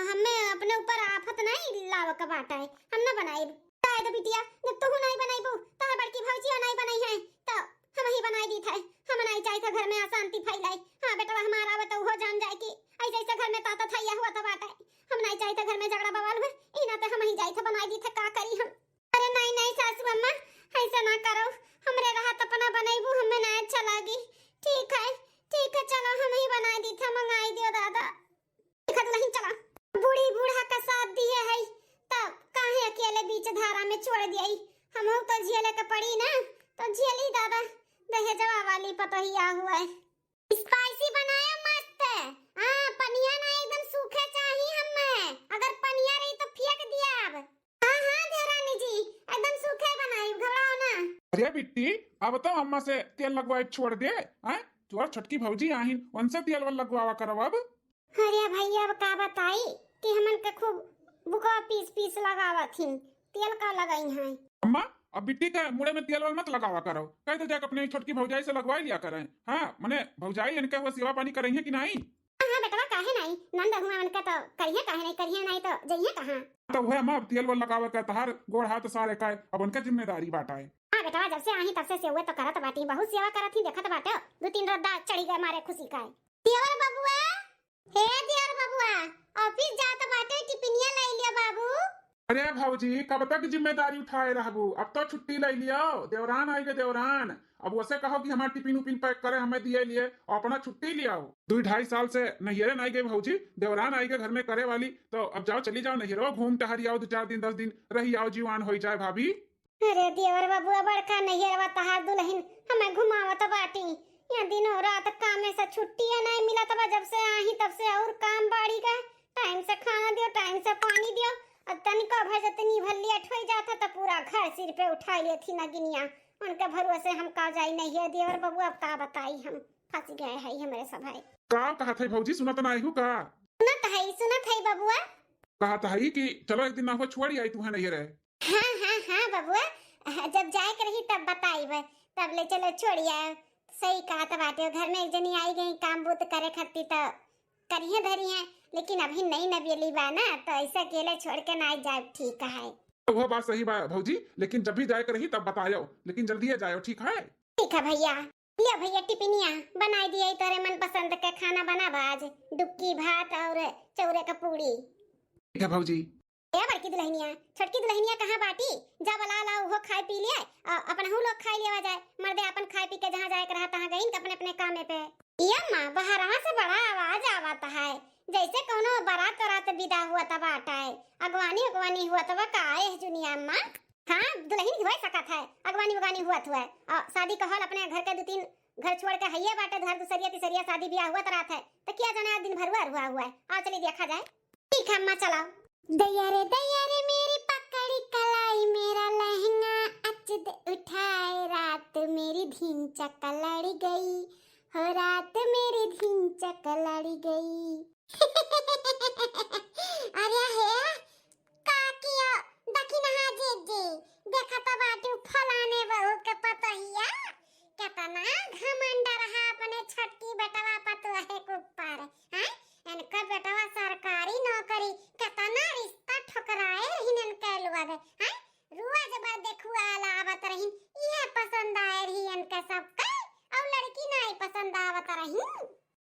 हमें अपने ऊपर आफत नहीं लाव का बाटा है, हम ना बनाई। काहे तो बिटिया जब तू नहीं बनाईबू तो बड़की भौजी नहीं बनाई है तो हम ही बनाई दी थे, हम नहीं चाहे था घर में अशांति फैलाई। हां बेटा हमारा बता हो जान जाए कि ऐसे ऐसे घर में ताता थैया हुआ था बाटा, हम नहीं चाहे था घर में झगड़ा बवाल हो, ई ना तो हम ही जाई था बनाई दी थे, का करी हम? अरे नहीं सासू अम्मा ऐसा ना करो, हमरे राहत अपना बनाईबू, हमें ना अच्छा लगी। ठीक है चलो हम ही बनाई दी था, मंगाई दियो दादा। देखत नहीं चला बूढ़ी बूढ़ा का साथ दिए है तब काहे अकेले बीच धारा में छोड़ दिए, हम हो तो झेले के पड़ी ना, तो झेली दादा, दहेजवा वाली पतोहिया हुआ है। स्पाइसी बनाया मस्त है, हां पनिया ना एकदम सूखे चाहिए हमें, अगर पनिया रही तो फेंक दिया अब। हां देरानी जी एकदम सूखे बनाई, घबराओ ना। अरे बिट्टी अब तो अम्मा से तेल लगवाए छोड़ दे, हैं तोर छटकी भौजी आहिन उनसे तेल वाल लगवावा करब अब। अरे भैया अब का बताई कि हमन के खूब बुका पीस लगावत हिन, तेल का लगाई हैं। अम्मा अब बिट्टी का मुड़े में तेल वाल मत लगावा करो, कह तो जाकर अपने छोटकी भौजाई से लगवा लिया करें। हाँ मने भौजाई इनका हुआ सेवा पानी करेंगे कि नहीं? हाँ बेटवा काहे नहीं, नंद हुआ उनका तो करिए, काहे नहीं तो जाइए कहाँ। तो वह अम्मा अब तेल वाल लगावा का तहार गोड़ हाथ सारे का अब उनका जिम्मेदारी बाटा है। हाँ बेटवा जब से आई तब से सेवा तो करत बाटी, बहुत सेवा करत ही, देखत बाटे 2-3 रद्दा चढ़ी गए मारे खुशी का। दियोर बबुआ, हे दियोर बबुआ, ऑफिस जात बाटे, टिफिनिया ले लिया बाबू। अरे भाऊजी कब तक जिम्मेदारी उठाए रहबू, अब तो छुट्टी ले लियो, देवरान आएगा देवरान। अब वैसे कहो कि हमारा टिफिन उपिन पैक करे हमें दिए लिए और अपना छुट्टी ले आओ। 2-2.5 साल से नहियरे नहीं गए भाऊजी, देवरान आएगा घर में करे वाली, तो अब जाओ चली जाओ नहियरो, घूम टहरी आओ 2-4 दिन 10 दिन रही आओ, जीवान हो जाए भाभी। अरे दियोर बबुआ बड़का नैहरवा तहार दुल्हन हमें घुमावत बाटी, यहाँ दिनों रात काम में से छुट्टी नहीं मिला, तब जब से आई तब से और काम बाड़ी का, टाइम से खाना दियो, टाइम से पानी दियो, और तनिका भर जतनी भल्लिया ठोई जाता तो पूरा घर सिर पे उठा लिए थी नगिनिया, उनके भरोसे हम का जाई नहीं है। दियोर बबुआ अब का बताई, हम फंस गए है हमारे सभाई। का कहा थे भाऊजी, सुना तो नहीं हूँ का? सुनत है बबुआ, कहा था ही कि चलो एक दिन ना हो छोड़ी आई तुम्हें नहीं रहे। हाँ बबुआ, जब जाए के रही तब बताई, तब ले चलो छोड़िया। सही कहा तो बाटे, घर में एक जनी आई गई काम बूत करे खाती तो करिए धरी है, लेकिन अभी नई नवेली बा ना, तो ऐसा अकेले छोड़ के ना जाए ठीक है। तो वह बात सही बात भाऊजी, लेकिन जब भी जाए रही तब बताओ, लेकिन जल्दी जाओ ठीक है। ठीक है भैया, लियो भैया टिफिनिया बनाई दिए, तोरे मन पसंद के खाना बनाबा आज, डुक्की भात और चौरे का पूड़ी। ठीक है भाऊजी। ए बड़की दुल्हनिया, छोटकी दुल्हनिया कहाँ बाटी, जा बला ला वो खाए पी लिए, अपन हम लोग खाई लिया जाए, मर्दे अपन खाए पी के जहाँ जाए के रहा तहाँ गई अपने अपने काम पे। ये माँ बहरवा से बड़ा आवाज आवता है, जैसे कोनो बारात रात विदा हुआ तब आटा है, अगवानी हुआ तब का है दुनिया में। हाँ दुल्हन हुआ सकत है, अगवानी हुआ हुआ है, शादी का हॉल अपने घर के 2-3 घर छोड़ के हइये बाटे, घर दूसरिया तीसरिया शादी ब्याह हुआ रात है, तो क्या जाना दिन भर हुआ है। आओ चलिए देखा जाए। ठीक है अम्मा चलाओ। दैया रे मेरी पकड़ी कलाई, मेरा लहंगा अच दे उठाए, रात मेरी धीन चक लड़ गई, हो रात मेरी धीन चक लड़ गई। अरे है का किया दखिन हा जे देखा तो बाटू फलाने बहू के पतहिया, कितना घमंड रहा अपने छटकी बेटवा पतुआ के ऊपर। हैं इनका बेटवा सरकारी नौकरी, कितना रिश्ता ठुकराए रहिन इनके लुआ दे। हैं रुआ जब देखुआ लावत रहिन, ये पसंद आए रही इनके सबका, और लड़की नहीं पसंद आवत रही।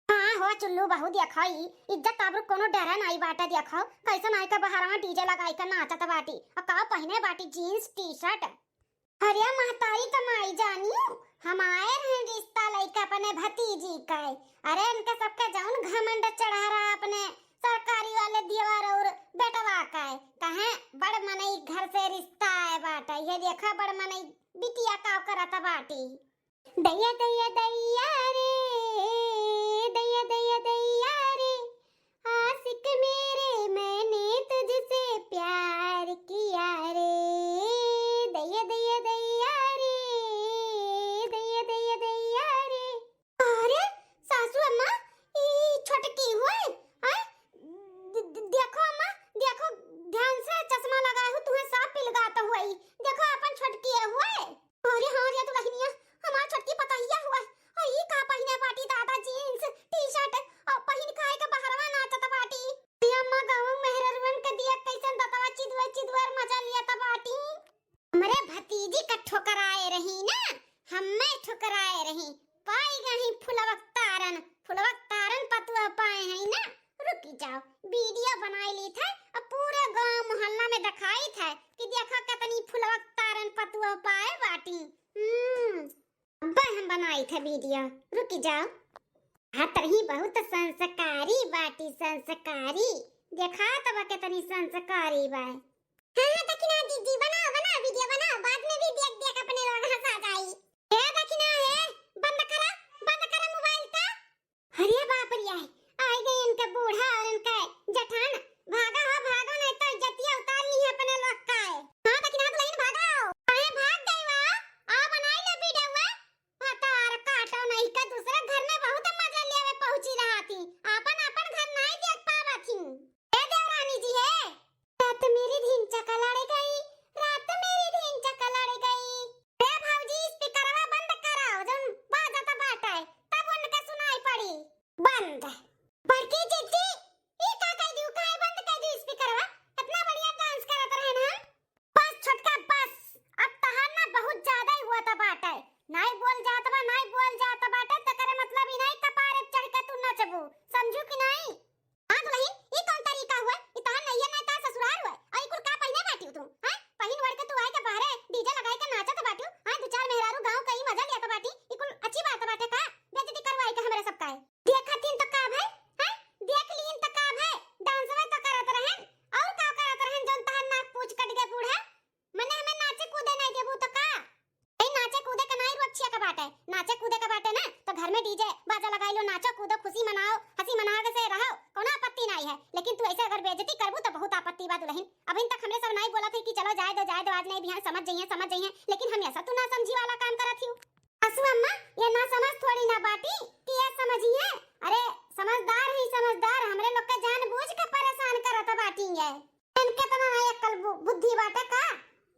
हाँ हो चुल्लू बहु देखई, इज्जत आबरू कोनो डरा नहीं बाटा, देखो कैसा नाई का बहारा डीजे लगाई का नाचत बाटी, और का पहने बाटी जीन्स टी-शर्ट। अरे महतारी कमाई जानियो, हम आए रहे रिश्ता लइका अपने भतीजी का। अरे इनके सबके जौन घमंड चढ़ा रहा अपने सरकारी वाले दीवार और बेटवा का, कहे बड़ मनई घर से रिश्ता आए बाटा, ये देखा बड़ मनई बिटिया का करत बाटी। दैया दैया दैया रे, दैया दैया दैया रे, आशिक मेरे मैंने तुझसे प्यार किया रे, दैया दैया दैया रे, दैया दैया दैया रे। अरे सासू अम्मा ई छोटकी हुए, देखो अम्मा देखो ध्यान से, चश्मा लगा हूँ तुम्हें साफ पिलगाता हुआ ही, देखो अपन छोटकी है हुए। अरे हाँ रे दुल्हनिया, हमार छोटकी पतहिया हुआ, और ये का पहने बाटी दादा जीन्स टी-शर्ट, और पहन खाए के बहरवा नाचत बाटी। अम्मा गांव मेहरवन के दिया कैसन दतवा चिदवर मजा लिया त बाटी। हमरे भतीजी का ठोकराए रही ना, हमें ठोकराए रही, पाई गई फुलवक्तारन पतुआ पाए हैं ना। रुकी जाओ वीडियो बनाई ली था, अब पूरे गांव मोहल्ला में दिखाई था कि देखा कितनी फुलवक्तारन पतुआ पाए बाटी। अब्बा हम बनाई था वीडियो, रुकी जाओ। हाँ तरही बहुत संस्कारी बाटी, संस्कारी देखा तब कितनी संस्कारी बा। हाँ दखिना दीदी बनाओ वीडियो बनाओ, बाद में भी देख अपने लोग हंसा जाई। ए दखिना है, बंद करा मोबाइल का। अरे बाप रे आई गई इनका बूढ़ा और इनका जठान, भागो नहीं तो इज्जतिया उतार ली है अपने लोग का। हां दखिना दुल्हन भागो, काहे भाग गई वा, आ बनाई ले वीडियो, तार काटो नहीं का दूसरे घर में बहुत मजा लेवे पहुंची रहा थी, अपन घर नहीं देख पावा थी। ए देवरानी जी है, रात मेरी धीन चका लड़ गई, बाजा लगाई लो, नाचो कूदो, खुशी मनाओ, हंसी मना के से रहो, कोनो आपत्ति नहीं है। लेकिन तू ऐसे अगर बेइज्जती करबू तो बहुत आपत्ति बा दुल्हन। अभी तक हमने सब नहीं बोला थे कि चलो जाए दो आज नहीं बिहान समझ जाइए, लेकिन हम ऐसा तू ना समझी वाला काम करत हूँ। असु अम्मा ये ना समझ थोड़ी ना बाटी कि ये समझिए। अरे समझदार ही समझदार, हमरे लोग के जानबूझ के परेशान करत बाटी है। इनके तो ना अक्ल बुद्धि बाटे का,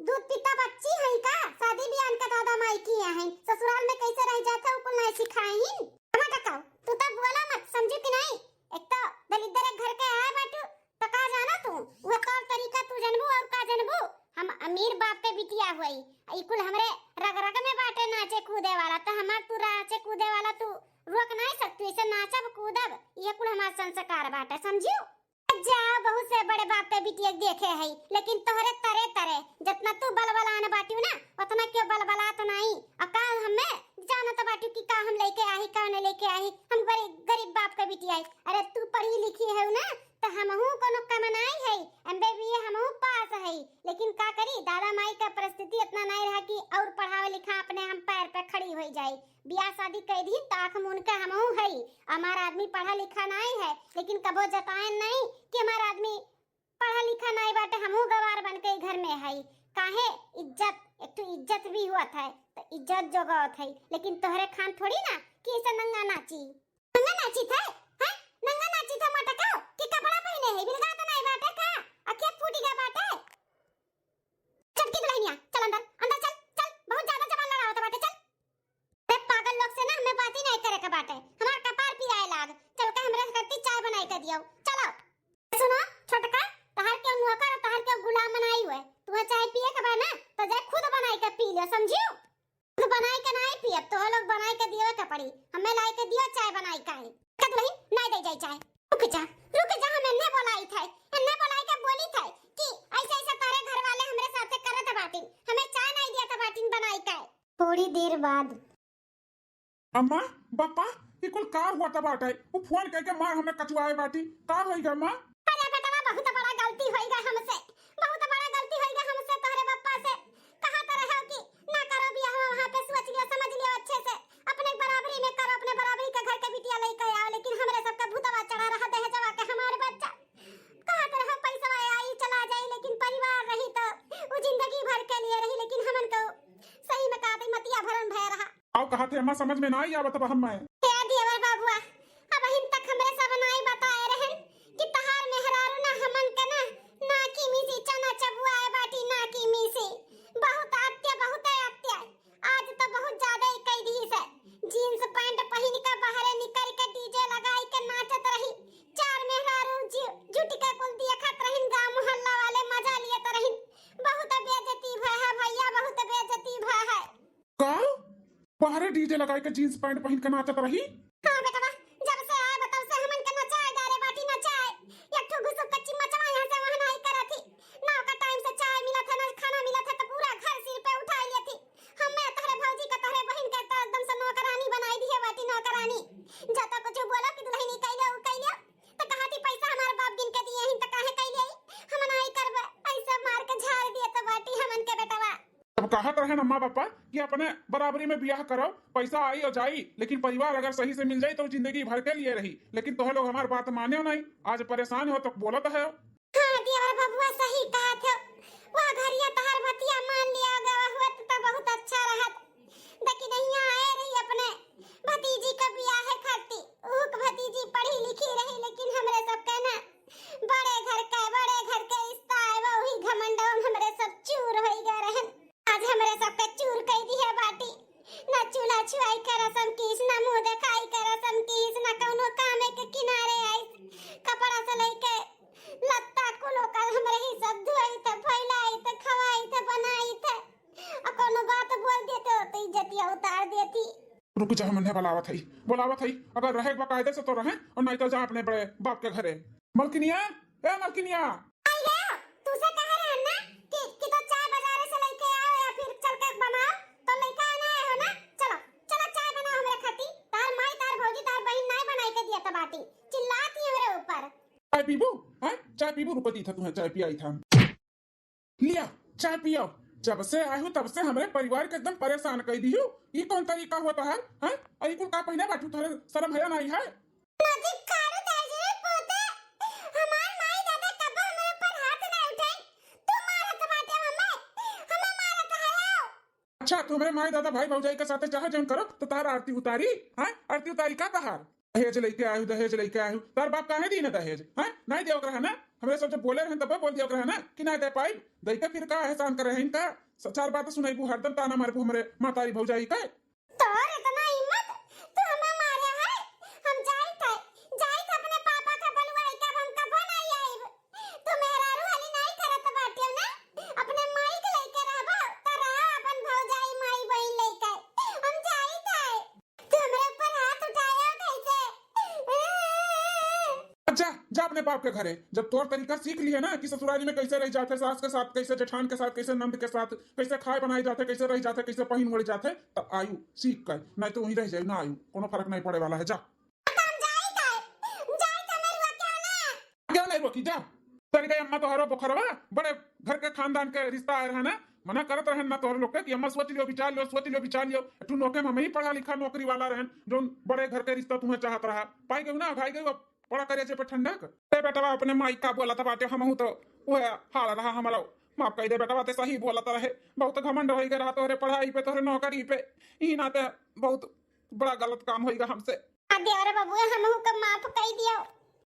दूध पीता बच्ची है का, शादी ब्याह के दादा माई की है, ससुराल में कैसे रह जाते हो कुल नहीं सिखाई। हमा टका तू तो बोला मत, समझी कि नहीं। एक तो दलिद्र घर के आए बाटू तो का जाना तू, वो तौर तरीका तू जनबू और का जनबू। हम अमीर बाप के बिटिया हुई, ई कुल हमरे रग रग में बाटे नाचे कूदे वाला, तो हमार तू नाचे कूदे वाला तू रोक नहीं सकती। इसे नाचब कूदब ये कुल हमार संस्कार बाटे, समझियो। जाओ बहुत से बड़े बाप के बिटिया देखे है, लेकिन तोहरे तरे तरे जितना तू बलबलान बाटियो ना उतना क्यों बलबला तो नहीं। और का हमें जानत बाटियो कि का हम लेके आई का न लेके आई, हम गरीब बाप के बिटिया। अरे तू पढ़ी लिखी है ना तो हमहू कोनो कमनाई है, एमबीए हमहू पास है, लेकिन का करी दादा माई का परिस्थिति इतना नहीं रहा कि और पढ़ावे लिखा अपने हम पैर पे खड़ी हो जाए। बियाह शादी कर दी ताख मुन के हमहू है। हमारा आदमी पढ़ा लिखा नहीं है, लेकिन कबो जताए नहीं कि हमारा आदमी पढ़ा लिखा नहीं बाटे, हमहू गवार बन के घर में है। काहे इज्जत, एक तो इज्जत भी हुआ था तो इज्जत जोगत है, लेकिन तोहरे खान थोड़ी ना कि ऐसा नंगा नाची था है, नंगा नाची था मटका कि कपड़ा पहने है, बिलगा तो नहीं बाटे का, अखे फूटी का बाटे। चटकी दुल्हनिया चल अंदर चल चल, बहुत ज्यादा जबान लड़ावत बाटे, चल। अरे पागल लोग से ना हमें बात ही नहीं करे के बाटे, हमार कपार पिराए लाग, चल के हमरे करती चाय बनाई के दियो, चलो। सुनो छोटका, तहार के नौकर तहार के गुलाम बनाई हुए, तू चाय पिए के बा ना तो जा खुद बनाई के पी ले, समझियो। खुद बनाई के नहीं पिए तो लोग बनाई के दियो के पड़ी, हमें लाई के दियो चाय बनाई का है। का दुल्हन नहीं दे जाई चाय, रुक जा हमें ने बोलाई था, ने बोलाई के बोली था कि ऐसे ऐसे तारे घर वाले हमरे साथे करत बाटिन, हमें चाय नहीं दिया था बाटिन बनाई का। थोड़ी देर बाद अम्मा पापा ये कुल का हुआ था बाटे, वो फोन करके मार हमें कचुआए बाटी, का होइगा अम्मा। अरे बेटा बहुत बड़ा गलती होइगा हमसे, बहुत बड़ा गलती होइगा हमसे, तोहरे पप्पा से कहा तो रहे हो कि ना करो बियाह, वहां पे सोच लियो समझ लियो अच्छे से, अपने बराबरी में करो, अपने बराबरी का घर के बिटिया लेके आओ। लेकिन हमरे सबका भूतवा चढ़ा रहा दहे जवा के हमारे बच्चा कहा तो रहे पैसा आई चला जाए, लेकिन परिवार रही तो वो जिंदगी भर के लिए रही, लेकिन हमन को सही में कहते मतिया भरन भय रहा। आओ कहा थे अम्मा समझ में ना आई आवत हम मैं क्या दिया बाबुआ, अब हिन तक हमरे सब नहीं बताए रहन कि तहार मेहरारू ना हमन के ना की मिसी चना चबुआ है बाटी, ना की मिसी बहुत आत्या आज तो बहुत ज्यादा ही कई दी से। जींस पैंट पहन के बाहर निकल के डीजे लगाई के नाचत रही, चार मेहरारू जुट के कुल देखत रहिन, गांव मोहल्ला वाले मजा लियत रहिन। बहुत बेइज्जती भय है भैया, बहुत बेइज्जती भय है। का बाहर डीजे लगाई के जींस पैंट पहन के नाचत रही। हां बेटा जब से आए बताओ से हमन के नचाए डारे बाटी नचाए, एक ठो घुसुक कच्ची मचवा यहां से वहां नहीं करा थी ना, का टाइम से चाय मिला था ना खाना मिला था तो पूरा घर सिर पे उठा लिया थी। हमें तोहरे भौजी का तोहरे बहन के तो एकदम से नौकरानी बनाई दी है बाटी, नौकरानी जता कुछ बोला कि दुल्हनी कइले उ कइले तो कहा थी पैसा हमारे बाप गिन के दिए ही तो काहे कइले हम नहीं करबे, ऐसे मार के झाड़ दिए तो बाटी हमन के बेटवा। अब कहत रहे अम्मा पापा कि अपने बराबरी में ब्याह करो, पैसा आई और जाई, लेकिन परिवार अगर सही से मिल जाए तो जिंदगी भर के लिए रही। लेकिन तुम लोग हमारी बात माने नहीं, आज परेशान हो तो बोलत है। हां देवर बबुआ सही कहा थे, वह घरिया तहार भतिया मान लिया गवा हुआ तो बहुत अच्छा रहत, लेकिन नहीं आए रही अपने भतीजी का ब्याह है करती, उक भतीजी पढ़ी लिखी रही, लेकिन हमरे सब के ना बड़े घर के रिश्ता है, वही घमंड हमरे सब चूर हो गए रहन। आज हमरे सबके चूर कई दी है बाटी, ना चूल्हा छुआई के रसम कीस, ना मुंह दिखाई के रसम कीस, ना कोनो कामे के किनारे आई, कपड़ा से लेके लत्ता कुलो का हमरे ही सब धोई थे, फैलाई थे, खवाई थे, बनाई थे, और कोनो बात बोल देते तो इज्जतिया उतार देती। रुक जा हमने बुलावत है, अगर रहे बकायदे से तो रहे और नहीं तो जा अपने बड़े बाप के घरे। मलकिनिया ए मलकिनिया तू से कह रहे ना कि तो चाय बाजार से लेके आओ या फिर चल के बनाओ, तो लेके आना है ना, चलो चाय बनाओ हमरे खाती, तार माई तार भौजी तार बहन नहीं बनाई के दिया था बाटी, चिल्लाती है मेरे ऊपर। चाय पीबू? हां चाय पीबू, रुक दी था तुम्हें चाय पियाई था, लिया चाय पियो, जब से आए हूँ तब से हमारे परिवार के एकदम परेशान कर दी हूँ। ये कौन तरीका हुआ है? हैं? अरे कुल का पहले बाटू थोड़े शर्म है नहीं है? नजीब खारू ताजे पोते हमार माई दादा कब हमारे ऊपर हाथ ना उठाई। तू मारत बाटे हमें मारत है। अच्छा तुम्हारे माए दादा भाई भौजाई के साथ चाहे जन करो तो तार आरती उतारी? हैं? आरती उतारी का कहार? दहेज लेके आयु दहेज लेके आयु तार बाप काहे दी ना दहेज? हैं? नहीं देव रहा ना हमरे सब जब बोले रहे तब बोल दिया रहा ना कि नहीं दे पाई। दई के फिर का एहसान करे हैं इनका? चार बात सुनाई बु हरदम ताना मारे हमरे मातारी भौजाई का। तोर इतना हिम्मत तू हमें मारे है। हम जाइत अपने पापा का बलवाई का हम कबो नहीं आईब। तू मेरा रूहली नहीं करत बाटे ना अपने माई के लेके रहबो त रहा अपन भौजाई माई बहन लेके हम जाइत है। तू हमरे ऊपर हाथ उठाया कैसे? अच्छा जा अपने बाप के घरे। जब तोर तरीका सीख लिया ना कि ससुराली में कैसे रह जाते, सास के साथ कैसे, जेठान के साथ कैसे, नंद के साथ कैसे खाए बनाए जाते, कैसे रह जाते, कैसे पहिन ओढ़ जाते, तब आयु सीख कर। नहीं तो वहीं रह जाए ना आयु कोनो फर्क नहीं पड़े वाला है। जा क्या नहीं रोकी जा। तेरी गई अम्मा तोहरो पोखरवा बड़े घर के खानदान के रिश्ता आए रहा ना मना करत रहन ना तोहर लोग के कि अम्मा सोच लियो विचार लियो तू नौके में ही पढ़ा लिखा नौकरी वाला रहन जो बड़े घर के रिश्ता तुम्हें चाहत रहा पाई गई ना भाई गई पड़ा करे पे ठंडक ते बेटा अपने माई का बोला था बाटे हम तो वह हाल रहा हमारा माफ कही दे बेटा बातें सही बोला रहे बहुत घमंड हो रहा तोहरे पढ़ाई पे तोहरे नौकरी पे ई नाते बहुत बड़ा गलत काम होगा हमसे। देवर बाबू हम हुक्म माफ कर दियो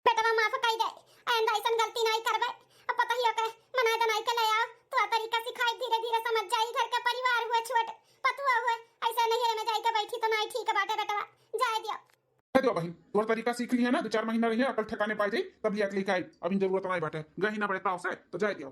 बेटा माफ कर दे आइंदा ऐसा गलती नहीं करबे। अब पता ही होके मना तो नहीं के ले आओ तू तरीका सिखाई धीरे धीरे समझ जाई। घर के परिवार हुए छोट पतुआ हुए ऐसा नहीं में जाई के बैठी तो नहीं ठीक बाटे बेटा जाए दियो। दो बहन तोर तरीका सीख ली है ना 2-4 महीना रही है अकल ठिकाने पाई जाई तब लिया लिखाई अभी जरूरत नहीं बाटे गही ना बड़े ताव से तो जाए दियो।